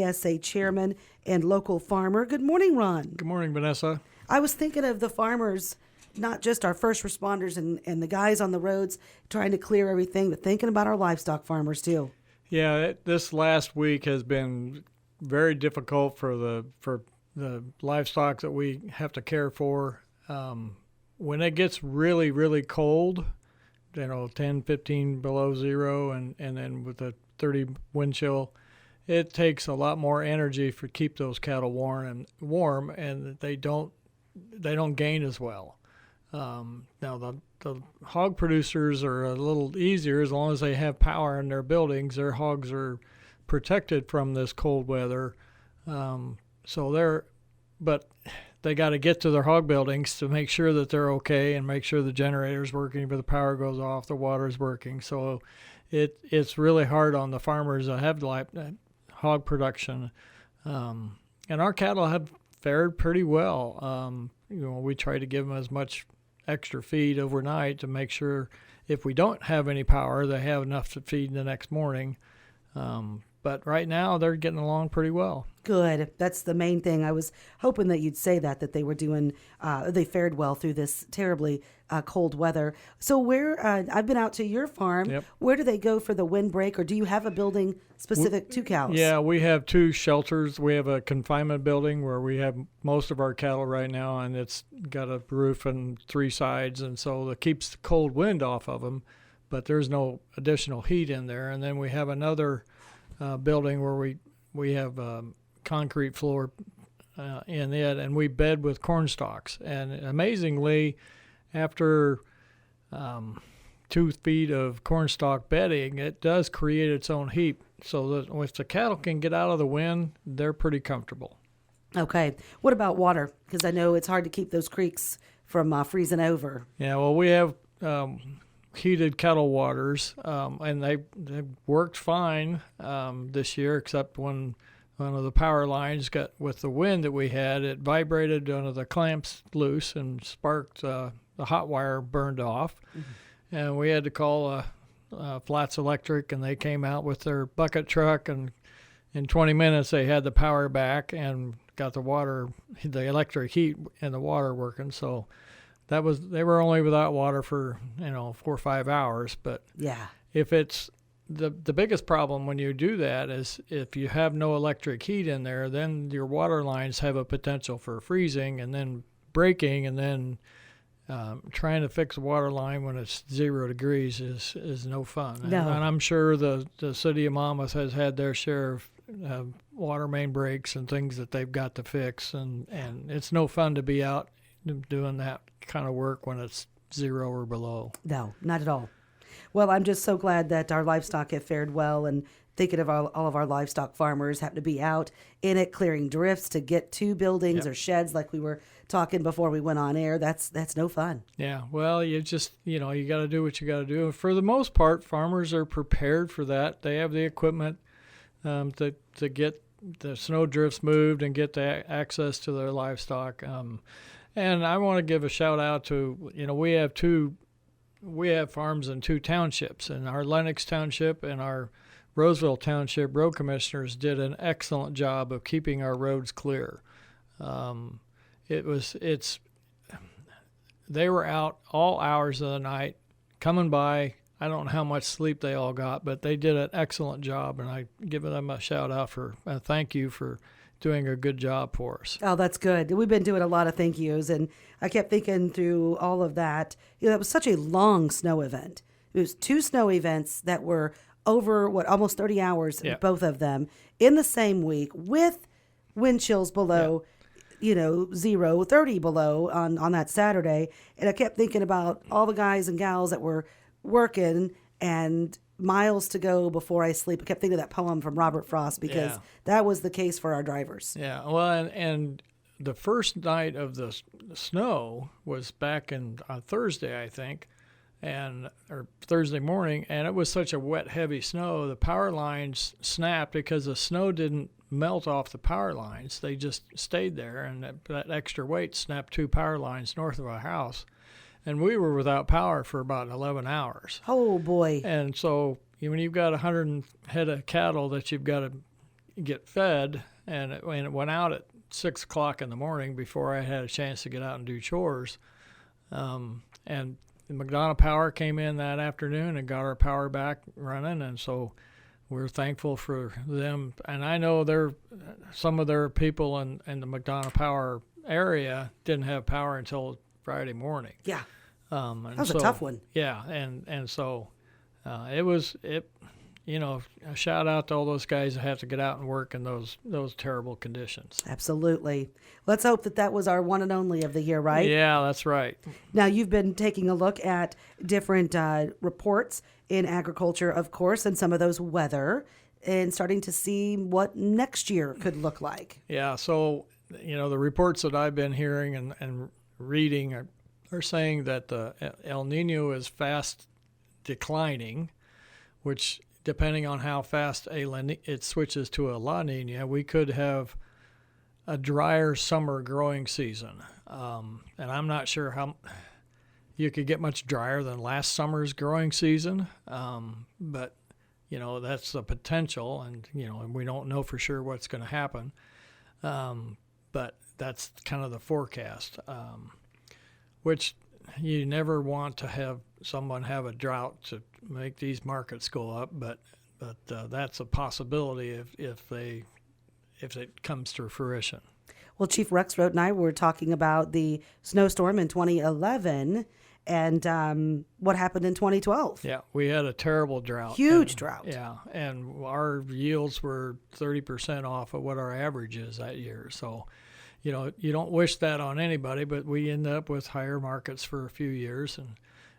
ASA Chairman and local farmer. Good morning, Ron. Good morning, Vanessa. I was thinking of the farmers, not just our first responders and the guys on the roads trying to clear everything, but thinking about our livestock farmers too. Yeah, this last week has been very difficult for the livestock that we have to care for. When it gets really, really cold, 10, 15 below zero, and then with a 30 wind chill, it takes a lot more energy to keep those cattle warm, and they don't gain as well. Now the hog producers are a little easier as long as they have power in their buildings. Their hogs are protected from this cold weather, but they got to get to their hog buildings to make sure that they're okay and make sure the generator's working. If the power goes off, the water's working. So it's really hard on the farmers that have hog production. And our cattle have fared pretty well. We try to give them as much extra feed overnight to make sure if we don't have any power, they have enough to feed the next morning. But right now, they're getting along pretty well. Good. That's the main thing. I was hoping that you'd say that they were doing, they fared well through this terribly cold weather. So I've been out to your farm. Yep. Where do they go for the windbreak, or do you have a building specific to cows? Yeah, we have two shelters. We have a confinement building where we have most of our cattle right now, and it's got a roof and three sides, and so it keeps the cold wind off of them, but there's no additional heat in there. And then we have another building where we have concrete floor in it, and we bed with corn stalks. And amazingly, after 2 feet of corn stalk bedding, it does create its own heat. So that if the cattle can get out of the wind, they're pretty comfortable. Okay. What about water? Because I know it's hard to keep those creeks from freezing over. Yeah, well, we have heated kettle waters, and they worked fine this year, except when one of the power lines got, with the wind that we had, it vibrated, one of the clamps loose and sparked, the hot wire burned off. Mm-hmm. And we had to call Flats Electric, and they came out with their bucket truck, and in 20 minutes they had the power back and got the electric heat and the water working. So they were only without water for 4 or 5 hours. But yeah, if it's the biggest problem when you do that is if you have no electric heat in there, then your water lines have a potential for freezing and then breaking, and then trying to fix a water line when it's 0 degrees is no fun. No. And I'm sure the city of Monmouth has had their share of water main breaks and things that they've got to fix, and it's no fun to be out doing that kind of work when it's 0 or below. No, not at all. Well, I'm just so glad that our livestock have fared well, and thinking of all of our livestock farmers happen to be out in it, clearing drifts to get to buildings. Yep. Or sheds like we were talking before we went on air. That's no fun. Yeah, well, you just, you got to do what you got to do. For the most part, farmers are prepared for that. They have the equipment to get the snow drifts moved and get the access to their livestock. And I want to give a shout out to, we have farms in 2 townships, and our Lenox Township and our Roseville Township road commissioners did an excellent job of keeping our roads clear. They were out all hours of the night coming by. I don't know how much sleep they all got, but they did an excellent job, and I give them a shout out for thank you for doing a good job for us. Oh, that's good. We've been doing a lot of thank yous, and I kept thinking through all of that. It was such a long snow event. It was 2 snow events that were over, almost 30 hours, yeah. Both of them, in the same week, with wind chills below, 0, 30 below on that Saturday. And I kept thinking about all the guys and gals that were working and miles to go before I sleep. I kept thinking of that poem from Robert Frost, because that was the case for our drivers. Yeah, well, and the first night of the snow was back on Thursday, I think, or Thursday morning, and it was such a wet, heavy snow, the power lines snapped because the snow didn't melt off the power lines. They just stayed there, and that extra weight snapped 2 power lines north of our house. And we were without power for about 11 hours. Oh, boy. And so when you've got 100 head of cattle that you've got to get fed, and it went out at 6 o'clock in the morning before I had a chance to get out and do chores. And the McDonough Power came in that afternoon and got our power back running, and so we're thankful for them. And I know some of their people in the McDonough Power area didn't have power until Friday morning. Yeah. And that was a tough one. Yeah, and so a shout out to all those guys that have to get out and work in those terrible conditions. Absolutely. Let's hope that was our one and only of the year, right? Yeah, that's right. Now, you've been taking a look at different reports in agriculture, of course, and some of those weather, and starting to see what next year could look like. Yeah, so, the reports that I've been hearing and reading are saying that the El Nino is fast declining, which, depending on how fast it switches to a La Nina, we could have a drier summer growing season. And I'm not sure how you could get much drier than last summer's growing season. But, that's the potential, and we don't know for sure what's going to happen. But that's kind of the forecast, which you never want to have someone have a drought to make these markets go up, but that's a possibility if it comes to fruition. Well, Chief Rexroth and I were talking about the snowstorm in 2011 and what happened in 2012. Yeah, we had a terrible drought. Huge drought. Yeah, and our yields were 30% off of what our average is that year. So, you don't wish that on anybody, but we end up with higher markets for a few years,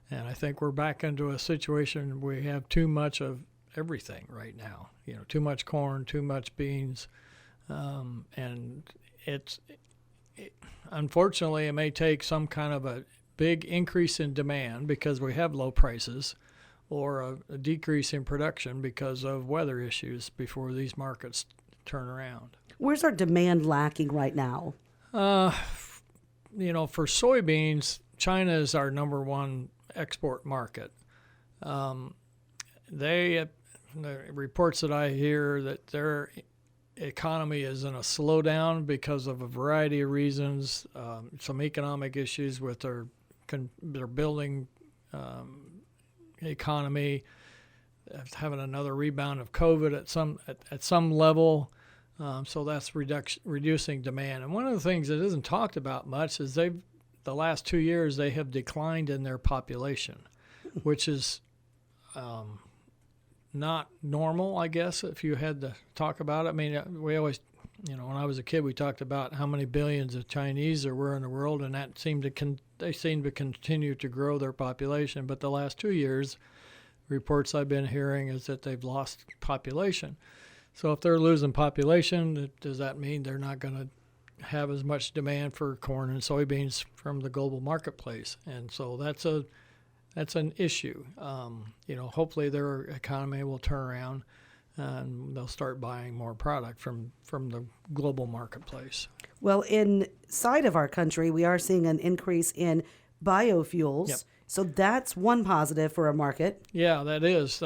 and I think we're back into a situation where we have too much of everything right now. Too much corn, too much beans, and unfortunately, it may take some kind of a big increase in demand because we have low prices, or a decrease in production because of weather issues before these markets turn around. Where's our demand lacking right now? For soybeans, China is our number one export market. The reports that I hear that their economy is in a slowdown because of a variety of reasons, some economic issues with their building economy, having another rebound of COVID at some level. So that's reducing demand. And one of the things that isn't talked about much is the last 2 years they have declined in their population, which is not normal, I guess, if you had to talk about it. I mean, we always, when I was a kid, we talked about how many billions of Chinese there were in the world, and that they seem to continue to grow their population. But the last 2 years, reports I've been hearing is that they've lost population. So if they're losing population, does that mean they're not going to have as much demand for corn and soybeans from the global marketplace? And so that's an issue. Hopefully their economy will turn around and they'll start buying more product from the global marketplace. Well, inside of our country, we are seeing an increase in biofuels. Yep. So that's one positive for a market. Yeah, that is.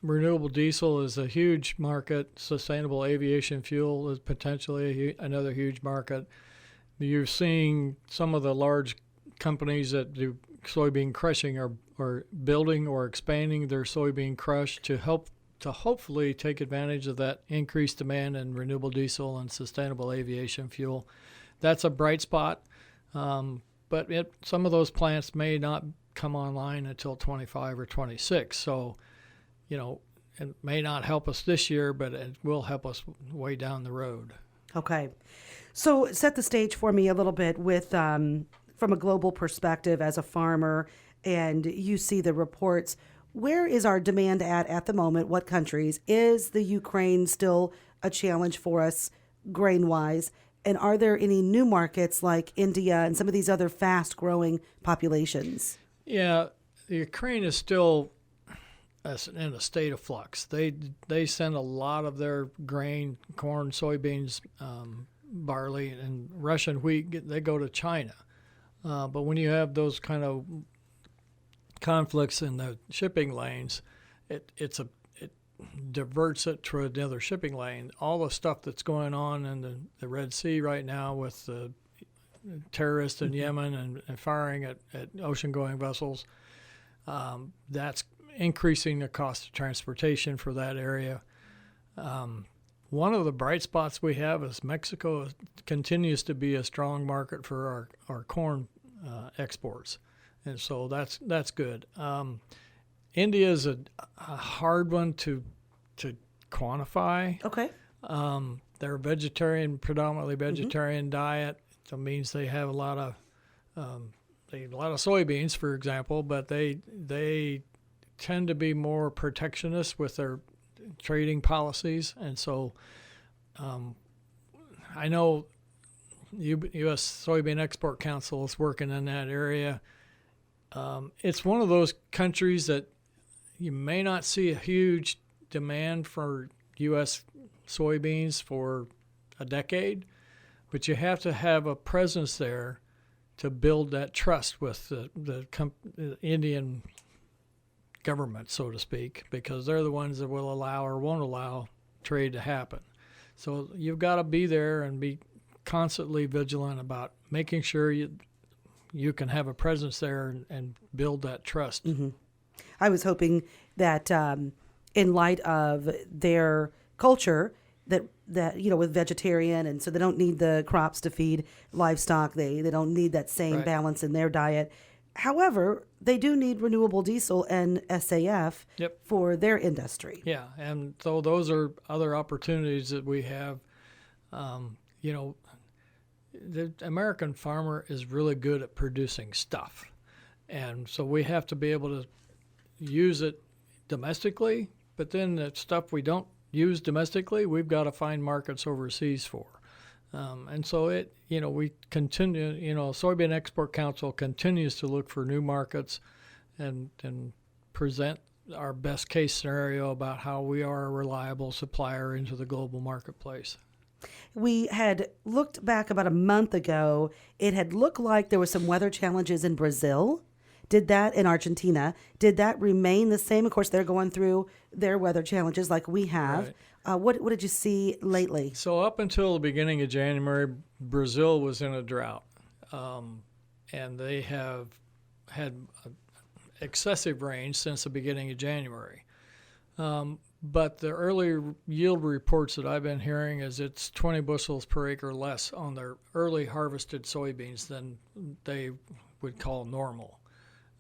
Renewable diesel is a huge market. Sustainable aviation fuel is potentially another huge market. You're seeing some of the large companies that do soybean crushing are building or expanding their soybean crush to hopefully take advantage of that increased demand in renewable diesel and sustainable aviation fuel. That's a bright spot, but some of those plants may not come online until 25 or 26. So, it may not help us this year, but it will help us way down the road. Okay. So set the stage for me a little bit with, from a global perspective as a farmer, and you see the reports. Where is our demand at the moment? What countries? Is the Ukraine still a challenge for us grain-wise? And are there any new markets like India and some of these other fast-growing populations? Yeah, the Ukraine is still in a state of flux. They send a lot of their grain, corn, soybeans, barley, and Russian wheat. They go to China. But when you have those kind of conflicts in the shipping lanes, it diverts it to another shipping lane. All the stuff that's going on in the Red Sea right now with the terrorists in Yemen and firing at ocean-going vessels, that's increasing the cost of transportation for that area. One of the bright spots we have is Mexico continues to be a strong market for our corn exports, and so that's good. India is a hard one to quantify. Okay. They're predominantly vegetarian diet. So it means they have a lot of soybeans, for example, but they tend to be more protectionist with their trading policies, and so I know U.S. Soybean Export Council is working in that area. It's one of those countries that you may not see a huge demand for U.S. soybeans for a decade, but you have to have a presence there to build that trust with the Indian government, so to speak, because they're the ones that will allow or won't allow trade to happen. So you've got to be there and be constantly vigilant about making sure you can have a presence there and build that trust. Mm-hmm. I was hoping that in light of their culture, that with vegetarian, and so they don't need the crops to feed livestock. They don't need that same balance in their diet. However, they do need renewable diesel and SAF for their industry. Yeah, and so those are other opportunities that we have. The American farmer is really good at producing stuff, and so we have to be able to use it domestically, but then the stuff we don't use domestically, we've got to find markets overseas for. And so we continue, Soybean Export Council continues to look for new markets and present our best case scenario about how we are a reliable supplier into the global marketplace. We had looked back about a month ago. It had looked like there were some weather challenges in Brazil. In Argentina, did that remain the same? Of course, they're going through their weather challenges like we have. Right. What did you see lately? So up until the beginning of January, Brazil was in a drought, and they have had excessive rain since the beginning of January. But the early yield reports that I've been hearing is it's 20 bushels per acre less on their early harvested soybeans than they would call normal.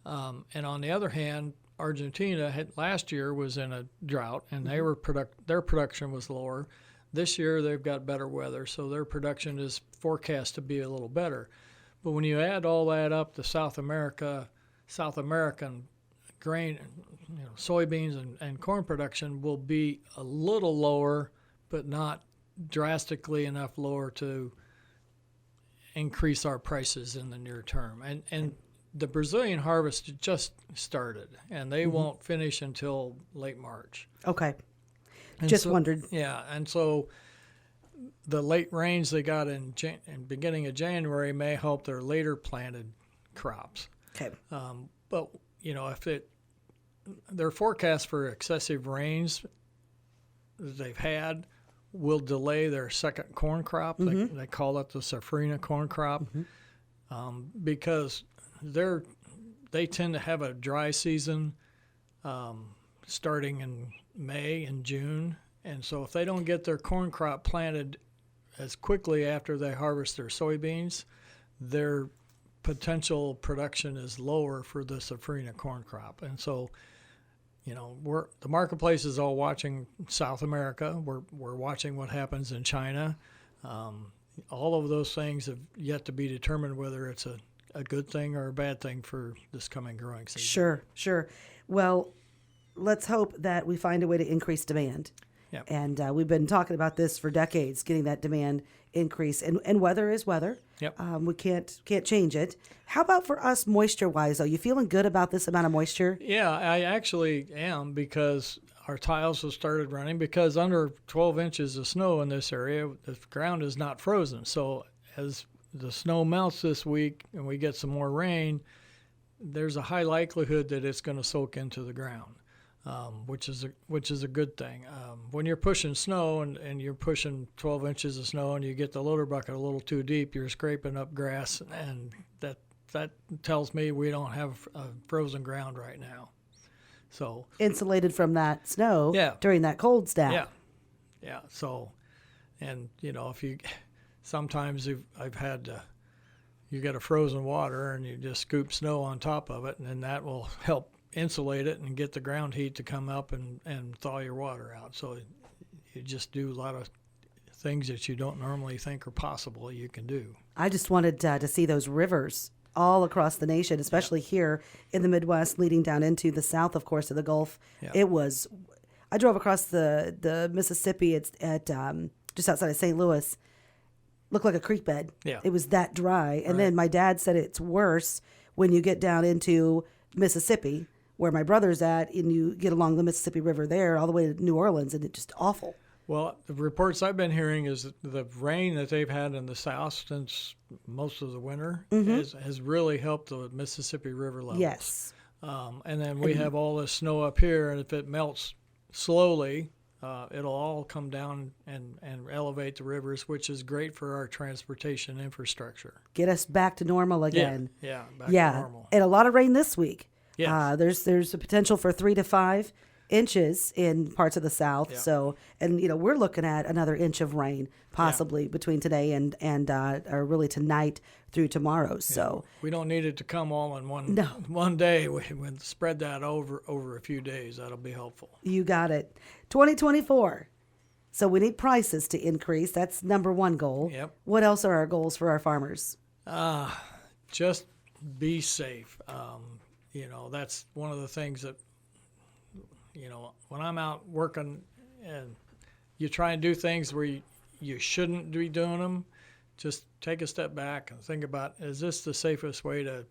And on the other hand, Argentina last year was in a drought, and their production was lower. This year they've got better weather, so their production is forecast to be a little better. But when you add all that up, the South American grain, soybeans and corn production will be a little lower, but not drastically enough lower to increase our prices in the near term. And the Brazilian harvest just started, and they won't finish until late March. Okay. And wondered. Yeah, and so the late rains they got in beginning of January may help their later planted crops. Okay. But, if their forecast for excessive rains that they've had will delay their second corn crop. They call it the safrinha corn crop because they tend to have a dry season starting in May and June, and so if they don't get their corn crop planted as quickly after they harvest their soybeans, their potential production is lower for the safrinha corn crop. And so the marketplace is all watching South America. We're watching what happens in China. All of those things have yet to be determined whether it's a good thing or a bad thing for this coming growing season. Sure. Well, let's hope that we find a way to increase demand. Yep. And we've been talking about this for decades, getting that demand increase. And weather is weather. Yep. We can't change it. How about for us moisture-wise, though? You feeling good about this amount of moisture? Yeah, I actually am, because our tiles have started running, because under 12 inches of snow in this area, the ground is not frozen. So as the snow melts this week and we get some more rain, there's a high likelihood that it's going to soak into the ground. which is a good thing. When you're pushing snow and you're pushing 12 inches of snow and you get the loader bucket a little too deep, you're scraping up grass, and that tells me we don't have frozen ground right now. So insulated from that snow during that cold snap. Yeah. So, and if you sometimes I've had you get a frozen water and you just scoop snow on top of it, and then that will help insulate it and get the ground heat to come up and thaw your water out. So you just do a lot of things that you don't normally think are possible you can do. I just wanted to see those rivers all across the nation, especially here in the Midwest, leading down into the south, of course, of the Gulf. It was, I drove across the Mississippi at just outside of St. Louis. Looked like a creek bed. It was that dry. And then my dad said it's worse when you get down into Mississippi, where my brother's at, and you get along the Mississippi River there all the way to New Orleans, and it's just awful. Well, the reports I've been hearing is that the rain that they've had in the south since most of the winter has really helped the Mississippi River levels. Yes. And then we have all this snow up here, and if it melts slowly, it'll all come down and elevate the rivers, which is great for our transportation infrastructure. Get us back to normal again. Back to normal. And a lot of rain this week. Yes. There's a potential for 3 to 5 inches in parts of the south. Yeah. So, and you know, we're looking at another inch of rain possibly between today and or really tonight through tomorrow. So we don't need it to come all in one day. We spread that over a few days. That'll be helpful. You got it. 2024. So we need prices to increase. That's number one goal. Yep. What else are our goals for our farmers? Just be safe. You know, that's one of the things that, you know, when I'm out working and you try and do things where you shouldn't be doing them, just take a step back and think about, is this the safest way to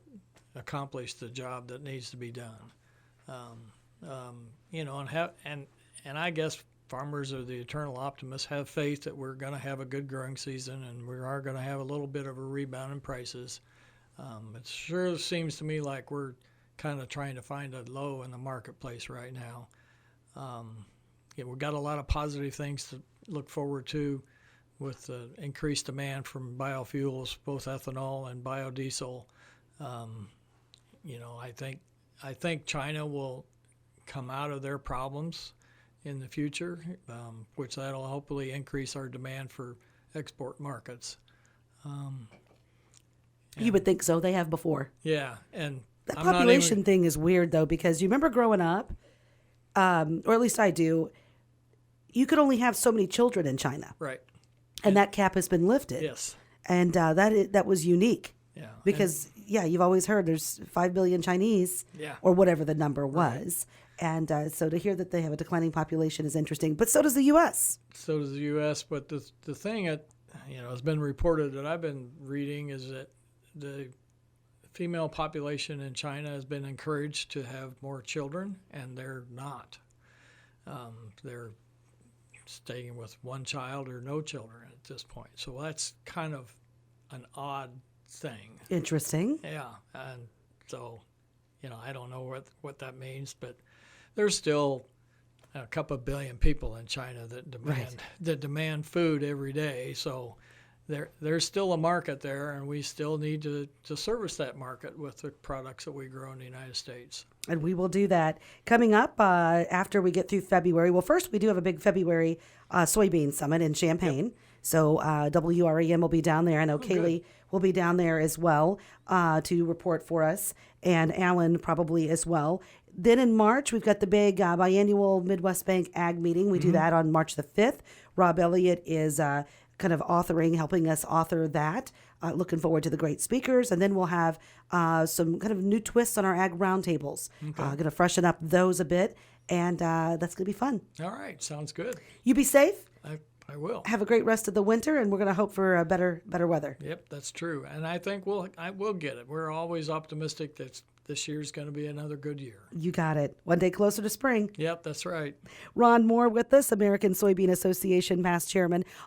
accomplish the job that needs to be done? You know, and I guess farmers are the eternal optimists, have faith that we're going to have a good growing season and we are going to have a little bit of a rebound in prices. It sure seems to me like we're kind of trying to find a low in the marketplace right now. We've got a lot of positive things to look forward to with the increased demand from biofuels, both ethanol and biodiesel. You know, I think China will come out of their problems in the future, which that'll hopefully increase our demand for export markets. You would think so. They have before. Yeah, and that population thing is weird, though, because you remember growing up, or at least I do, you could only have so many children in China. Right. And that cap has been lifted. Yes. And that was unique. Yeah. Because, you've always heard there's 5 billion Chinese or whatever the number was. Right. And so to hear that they have a declining population is interesting. But so does the U.S. So does the U.S. But the thing that, has been reported that I've been reading is that the female population in China has been encouraged to have more children, and they're not. They're staying with one child or no children at this point. So that's kind of an odd thing. Interesting. Yeah, and so, I don't know what that means, but there's still a couple of billion people in China that demand food every day. So there's still a market there, and we still need to service that market with the products that we grow in the United States. And we will do that. Coming up after we get through February. Well, first we do have a big February soybean summit in Champaign. Yep. So WRAM will be down there. I know Kaylee will be down there as well to report for us, and Alan probably as well. Then in March, we've got the big biannual Midwest Bank Ag meeting. We do that on March the 5th. Rob Elliott is kind of helping us author that. Looking forward to the great speakers. And then we'll have some kind of new twists on our ag roundtables. Going to freshen up those a bit, and that's going to be fun. All right. Sounds good. You be safe. I will. Have a great rest of the winter, and we're going to hope for better weather. Yep, that's true. And I think I will get it. We're always optimistic that this year's going to be another good year. You got it. One day closer to spring. Yep, that's right. Ron Moore with us, American Soybean Association past chairman.